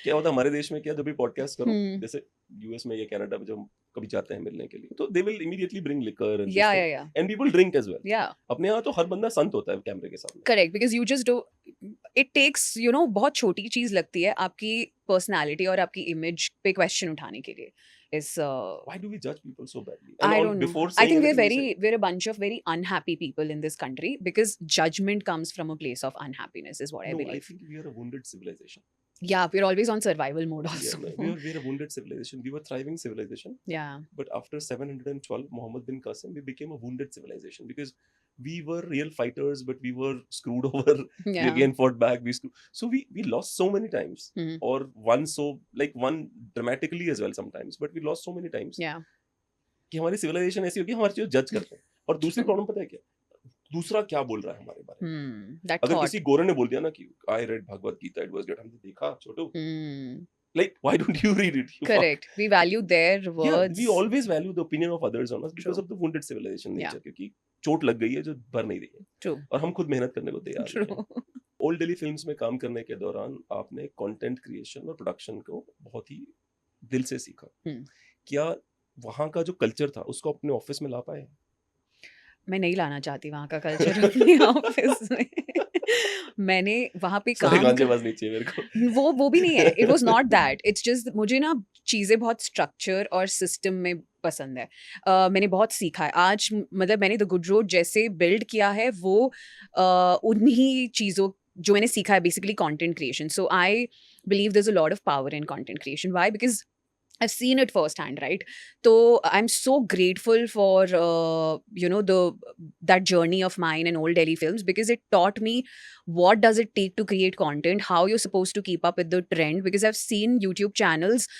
क्या होता है हमारे देश में, क्या जब भी पॉडकास्ट करो, Hmm. जैसे यूएस में या कनाडा में जब हम कभी जाते हैं मिलने के लिए, तो they will immediately bring liquor and this Yeah, thing, yeah, yeah. And people drink as well. Yeah. अपने यहाँ तो हर बंदा संत होता है कैमरे के सामने. Correct, because you just do it takes, बहुत छोटी चीज लगती है आपकी पर्सनालिटी और आपकी इमेज पे क्वेश्चन उठाने के लिए. Is Why do we judge people so badly? And I all don't know. before I saying think anything, we say, we're a bunch of very unhappy people in this country because judgment comes from a place of unhappiness, is what I no, I believe. think we are a wounded civilization. Yeah, we're always on survival mode Yeah, also. no, we are a wounded civilization. We were thriving civilization, Yeah. but after 712 Muhammad bin Qasim, we became a wounded civilization because we were real fighters, but we were screwed over. We Yeah. again fought back. So we lost so many times, Mhm. or one dramatically as well sometimes, but we lost so many times. Yeah. कि हमारी civilisation ऐसी होगी, हमारी चीज जज करते हैं. और दूसरी प्रॉब्लम पता है क्या, दूसरा क्या बोल रहा है हमारे बारे में. That अगर thought. किसी गोरे ने बोल दिया ना कि I read Bhagavad Gita, it was good, हमने देखा छोटू, Hmm. like why don't you read it, you fuck. Correct. We value their Yeah, words. we always value the opinion of others on us because True. of the wounded civilization nature. Yeah. क्योंकि चोट लग गई है जो भर नहीं रही है, True. और हम खुद मेहनत करने को तैयार नहीं True. हैं. ओल्ड दिल्ली फिल्म्स में काम करने के दौरान आपने कंटेंट क्रिएशन और प्रोडक्शन को बहुत ही दिल से सीखा. क्या वहाँ का जो कल्चर था उसको अपने ऑफिस में ला पाए? मैं नहीं लाना चाहती वहाँ का कल्चर अपने ऑफिस में. मैंने वहाँ पे सारे काम गांजे बाज नहीं चाहिए मेरे को. वो भी नहीं है. It was not that. It's just मुझे ना चीज़ें बहुत स्ट्रक्चर और सिस्टम में पसंद है. मैंने बहुत सीखा है आज. मतलब मैंने द गुड रोड जैसे बिल्ड किया है वो उन्हीं चीज़ों जो मैंने सीखा है, basically content creation. So I believe there is a lot of power in content creation. Why? Because I've seen it firsthand, right? So I'm so grateful for that journey of mine in Old Delhi Films because it taught me what does it take to create content, how you're supposed to keep up with the trend. Because I've seen YouTube channels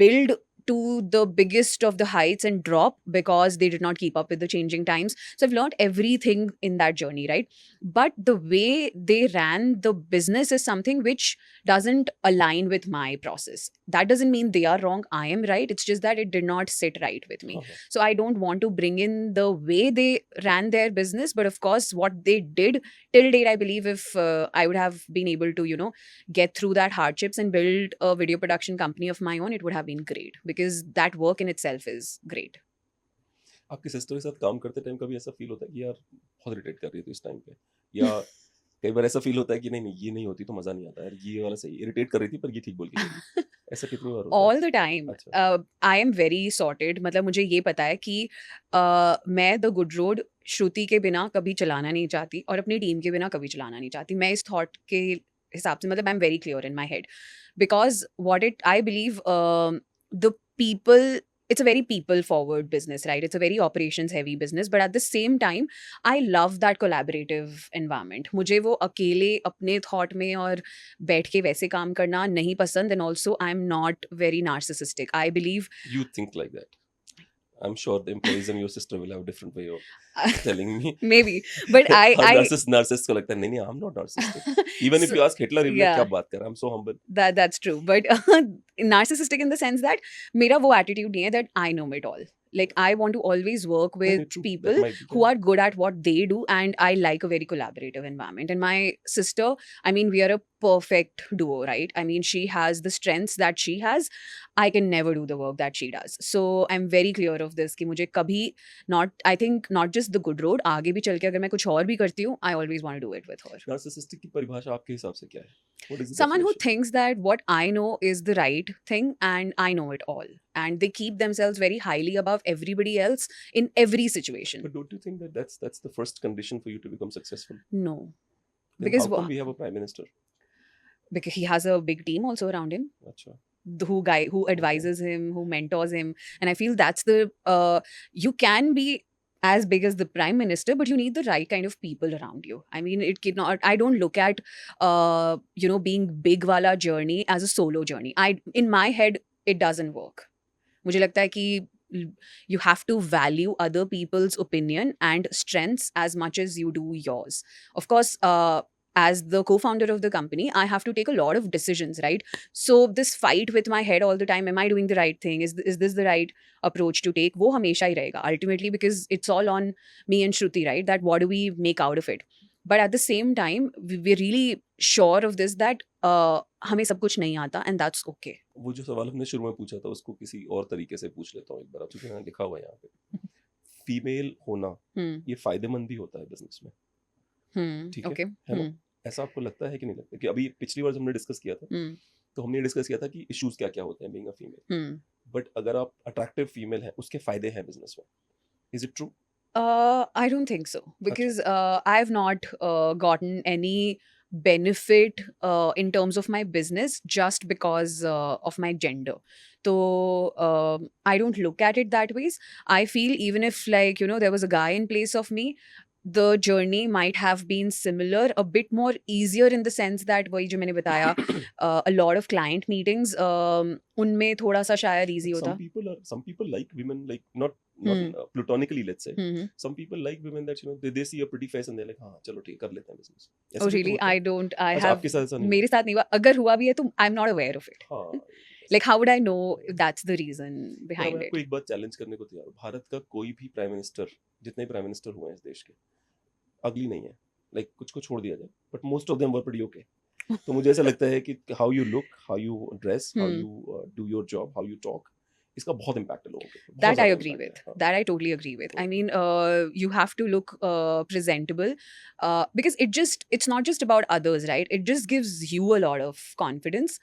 build to the biggest of the heights and drop because they did not keep up with the changing times. So I've learned everything in that journey, right? But the way they ran the business is something which doesn't align with my process. That doesn't mean they are wrong, I am right. It's just that it did not sit right with me. Okay. So I don't want to bring in the way they ran their business, but of course what they did till date, I believe if I would have been able to get through that hardships and build a video production company of my own, it would have been great because that work in itself is great. आपकी sister के साथ काम करते time कभी ऐसा feel होता है कि यार बहुत इरिटेट कर रही थी इस टाइम पे, या कई बार ऐसा फील होता है कि नहीं ये नहीं होती तो मजा नहीं आता यार, ये वाला सही, इरिटेट कर रही थी पर ये ठीक बोल के गई. ऐसा कितनी बार होता है? All the time. अच्छा. I am very sorted. मतलब मुझे ये पता है कि मैं द गुड रोड श्रुति के बिना कभी चलाना नहीं चाहती और अपनी टीम के बिना कभी चलाना नहीं चाहती. मैं इस थॉट के हिसाब से मतलब I am very clear in my head because what it I believe the people, it's a very people forward business, right? It's a very operations heavy business, but at the same time I love that collaborative environment. मुझे वो अकेले अपने thought में और बैठ के वैसे काम करना नहीं पसंद. And also I'm not very narcissistic. I believe You think like that. I'm sure the employees and your sister will have a different way of telling me. maybe, but I narcissist को लगता है नहीं I'm not narcissistic. Even if you ask Hitler, he'll be like, क्या बात कर रहा है? I'm so humble. That's true, but narcissistic in the sense that मेरा वो attitude नहीं है that I know it all. Like I want to always work with true. people That might be who true. are good at what they do, and I like a very collaborative environment. And my sister, I mean, we are a perfect duo, right? I mean, she has the strengths that she has. I can never do the work that she does. So I'm very clear of this कि मुझे कभी I think not just the good road, आगे भी चल के अगर मैं कुछ और भी करती हूँ, I always want to do it with her. Narcissistic की परिभाषा आपके हिसाब से क्या है? What is the Someone who definition? thinks that what I know is the right thing and I know it all. And they keep themselves very highly above everybody else in every situation. But don't you think that that's the first condition for you to become successful? No. Then Because how come we have a prime minister? Because he has a big team also around him. अच्छा. Who advises him, who mentors him. And I feel that's the you can be as big as the prime minister, but you need the right kind of people around you. I mean, it cannot, I don't look at being big wala journey as a solo journey. In my head it doesn't work. मुझे लगता है कि you have to value other people's opinion and strengths as much as you do yours. Of course, as the co-founder of the company, I have to take a lot of decisions, right? So this fight with my head all the time, am I doing the right thing? Is this the right approach to take? वो हमेशा ही रहेगा ultimately, because it's all on me and Shruti, right? That what do we make out of it? But at the same time, we're really sure of this, that हमें सब कुछ नहीं आता and that's okay. वो जो सवाल हमने शुरू में पूछा था उसको किसी और तरीके से पूछ लेता हूँ एक बार, क्योंकि मैंने लिखा हुआ है यहाँ पे, फीमेल होना ये फायदेमंद भी होता है बिजनेस में, ठीक ओके. है ना? ऐसा आपको लगता है कि नहीं लगता? कि अभी पिछली बार जब हमने डिस्कस किया था तो हमने डिस्कस किया था कि इश्यूज क्या क्या होते हैं बीइंग अ फीमेल, बट अगर आप अट्रैक्टिव फीमेल हैं उसके फायदे हैं बिजनेस में, is it true? I don't think so because I've not gotten any benefit in terms of my business just because of my gender. So I don't look at it that ways. I feel even if like there was a guy in place of me, the journey might have been similar, a bit more easier in the sense that वही जो मैंने बताया a lot of client meetings उनमें थोड़ा सा शायद easy होता. Some people like women, like not platonically, let's say. Some people like women that they see a pretty face and they're like हाँ चलो ठीक कर लेते हैं business. ऐसा Oh भी तो really? होता है। I don't. I अच्छा, have. आपके साथ ऐसा नहीं मेरे साथ नहीं हुआ. अगर हुआ भी है तो I'm not aware of it. हाँ, Like how would I know if that's the reason पर behind मैं it? आपको एक बात चैलेंज करने को तैयार हूँ, भारत का कोई भी प्राइम मिनिस्टर, जितने प्राइम मिनिस्टर हुए हैं इस देश के, अगली नहीं है, लाइक कुछ को छोड़ दिया जाए, but most of them were pretty okay. तो मुझे ऐसा लगता है कि how you look, how you dress, how you do your job, how you talk, इसका बहुत इम्पैक्ट है लोगों पे, बहुत That I ज्यादा agree impact with. है, हाँ. That I totally agree with. I mean, you have to look presentable because it's not just about others, right? It just gives you a lot of confidence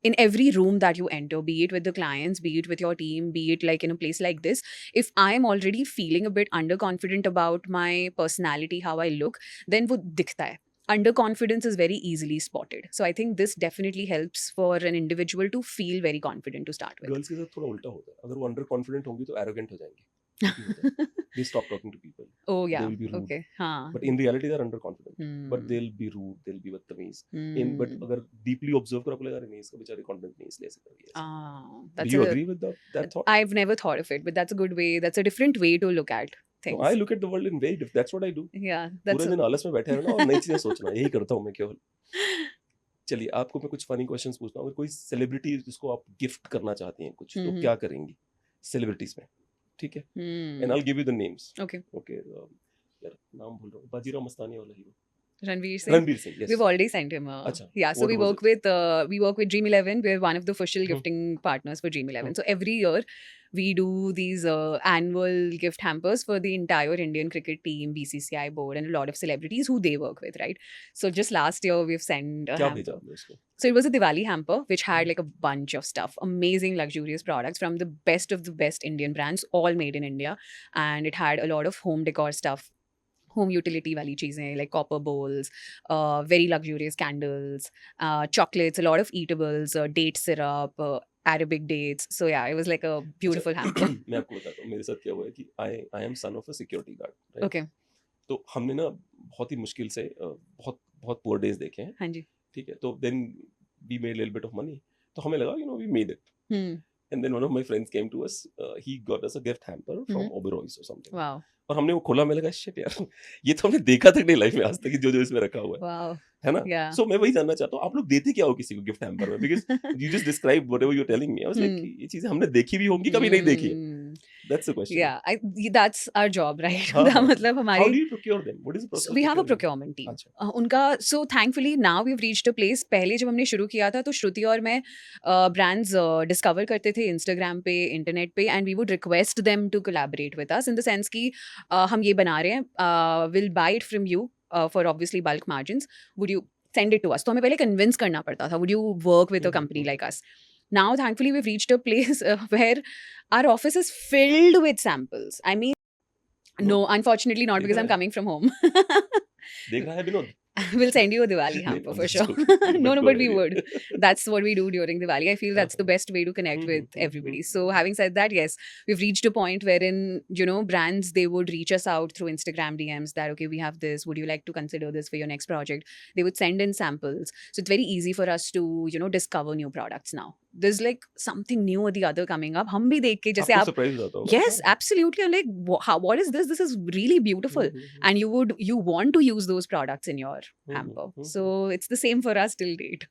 in every room that you enter, be it with the clients, be it with your team, be it like in a place like this. If I'm already feeling a bit underconfident about my personality, how I look, then वो दिखता है. Underconfidence is very easily spotted. So I think this definitely helps for an individual to feel very confident to start with. Girls के साथ थोड़ा उल्टा होता है, अगर वो अंडर कॉन्फिडेंट होंगी तो एरोगेंट हो जाएंगी, ये भी होता है. They stop talking to people. Oh They yeah. will be rude. Okay. हाँ. But in reality they're underconfident. But Hmm. they'll be rude, they'll be बदतमीज. But Hmm. अगर deeply observe करो, आपको लगेगा अरे नहीं इसका बेचारी confident नहीं, इसलिए ऐसे कर रही है. Do That's you a. agree with that thought? I've never thought of it, but that's a good way. That's a different way to look at No, things. I look at the world in very different. That's what I do. Yeah. That's. पूरे दिन आलस में बैठे रहना और नई चीजें सोचना, यही करता हूँ मैं केवल. चलिए आपको मैं कुछ फनी क्वेश्चंस पूछता हूँ. अगर कोई सेलिब्रिटी जिसको आप गिफ्ट करना चाहती हैं कुछ, तो क्या करेंगी सेलिब्रिटीज में? ठीक है, and I will give you the names. Okay. Okay, यार नाम भूल रहा हूँ, बाजीराव मस्तानी वाला hero, Ranveer Singh. Ranveer Singh. Yes. We've already sent him. Acha, Yeah, so what we was work it? with Dream11. We're one of the official Hmm. gifting partners for Dream11. So every year we do these annual gift hampers for the entire Indian cricket team, BCCI board, and a lot of celebrities who they work with, right? So just last year we've sent a क्या भेजा hamper. आपने उसको? So it was a Diwali hamper which had like a bunch of stuff, amazing luxurious products from the best of the best Indian brands, all made in India, and it had a lot of home decor stuff. Home utility वाली चीजें like copper bowls, very luxurious candles, chocolates, a lot of eatables, date syrup, Arabic dates. So yeah, it was like a beautiful hamper. मैं आपको बताता हूँ मेरे साथ क्या हुआ है कि I am son of a security guard. Okay. तो हमने ना बहुत ही मुश्किल से बहुत बहुत पुअर डेज देखे हैं. हाँ जी. ठीक है, तो then we made little bit of money, तो हमें लगा we made it. Hmm. And then one of my friends came to us. He got us a gift hamper from Oberoi's or something. Wow. और हमने वो खोला, मैं लगा shit यार, ये तो हमने देखा तक नहीं लाइफ में आज तक कि जो जो इसमें रखा हुआ है. Wow. है ना? Yeah. सो मैं वही जानना चाहता हूँ, आप लोग देते क्या हो किसी को गिफ्ट हैम्पर में? Because you just describe whatever you are telling me. I was like ये चीजें हमने देखी भी होंगी, कभी नहीं देखी है. That's the question. Yeah, that's our job, right? हाँ, हाँ. मतलब How हमारी. do you procure them? What is the process? So we have a procurement team. अच्छा. उनका so thankfully now we've reached a place. पहले जब हमने शुरू किया था तो श्रुति और मैं brands discover करते थे Instagram पे, internet पे, and we would request them to collaborate with us in the sense कि हम ये बना रहे हैं, we'll buy it from you for obviously bulk margins. Would you send it to us? तो हमें पहले convince करना पड़ता था. Would you work with a company like us? Now thankfully we've reached a place where our office is filled with samples. I mean, no, unfortunately not, because I'm coming from home. देख रहा है Vinod? We'll send you a Diwali hamper for sure. No, but we would. That's what we do during Diwali. I feel that's the best way to connect with everybody. So having said that, yes, we've reached a point wherein, brands, they would reach us out through Instagram DMs that, okay, we have this. Would you like to consider this for your next project? They would send in samples. So it's very easy for us to, discover new products now. There's like something new or the other coming up. हम भी देख के जैसे आप. surprise हो जाता होगा. Yes, absolutely. I'm like, what is this? This is really beautiful. And you want to use those products in your hamper. So it's the same for us till date.